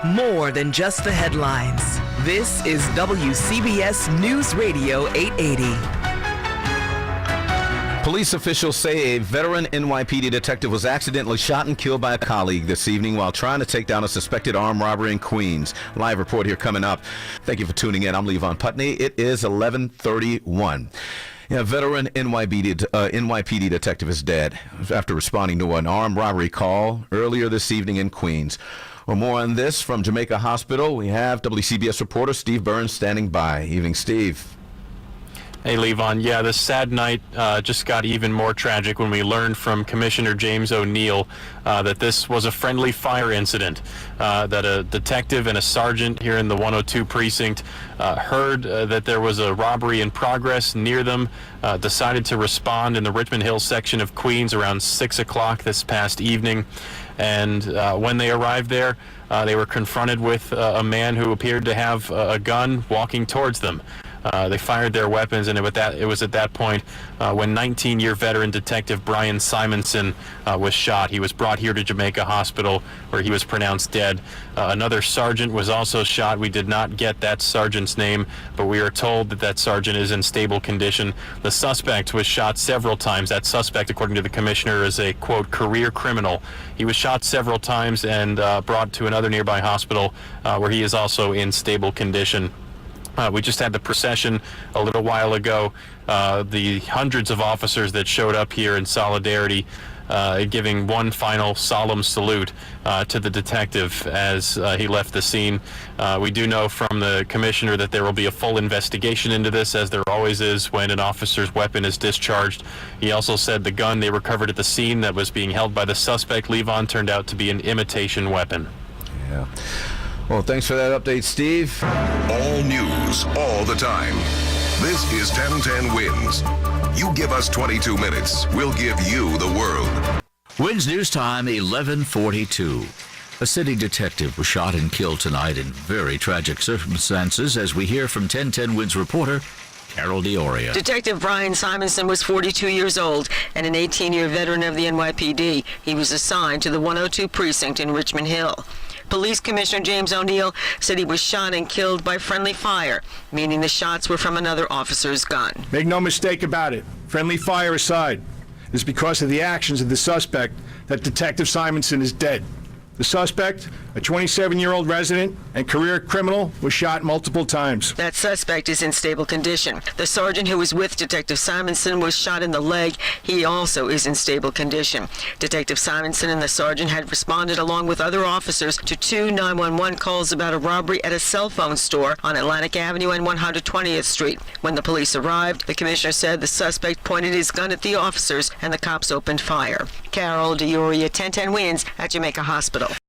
More than just the headlines. This is WCBS News Radio 880. Police officials say a veteran NYPD detective was accidentally shot and killed by a colleague this evening while trying to take down a suspected armed robbery in Queens. Live report here coming up. Thank you for tuning in. I'm Levon Putney. It is 11:31. A veteran NYPD detective is dead after responding to an armed robbery call earlier this evening in Queens. Well, more on this from Jamaica Hospital. We have WCBS reporter Steve Burns standing by. Evening, Steve. Hey, Levon. Yeah, this sad night just got even more tragic when we learned from Commissioner James O'Neill that this was a friendly fire incident, that a detective and a sergeant here in the 102 precinct heard that there was a robbery in progress near them, decided to respond in the Richmond Hill section of Queens around 6 o'clock this past evening. And when they arrived there, they were confronted with a man who appeared to have a gun walking towards them. They fired their weapons, and it was at that point when 19-year veteran detective Brian Simonson was shot. He was brought here to Jamaica Hospital, where he was pronounced dead. Another sergeant was also shot. We did not get that sergeant's name, but we are told that that sergeant is in stable condition. The suspect was shot several times. That suspect, according to the commissioner, is a, quote, career criminal. He was shot several times and brought to another nearby hospital where he is also in stable condition. We just had the procession a little while ago. The hundreds of officers that showed up here in solidarity, giving one final solemn salute to the detective as he left the scene. We do know from the commissioner that there will be a full investigation into this, as there always is when an officer's weapon is discharged. He also said the gun they recovered at the scene that was being held by the suspect, Levon, turned out to be an imitation weapon. Yeah. Well, thanks for that update, Steve. All news, all the time. This is 1010 Wins. You give us 22 minutes, we'll give you the world. Wins News Time, 11:42. A city detective was shot and killed tonight in very tragic circumstances, as we hear from 1010 Wins reporter Carol Dioria. Detective Brian Simonson was 42 years old and an 18-year veteran of the NYPD. He was assigned to the 102 precinct in Richmond Hill. Police Commissioner James O'Neill said he was shot and killed by friendly fire, meaning the shots were from another officer's gun. Make no mistake about it. Friendly fire aside, it's because of the actions of the suspect that Detective Simonson is dead. The suspect, a 27-year-old resident and career criminal, was shot multiple times. That suspect is in stable condition. The sergeant who was with Detective Simonson was shot in the leg. He also is in stable condition. Detective Simonson and the sergeant had responded along with other officers to two 911 calls about a robbery at a cell phone store on Atlantic Avenue and 120th Street. When the police arrived, the commissioner said the suspect pointed his gun at the officers and the cops opened fire. Carol Dioria, 1010 Wins at Jamaica Hospital.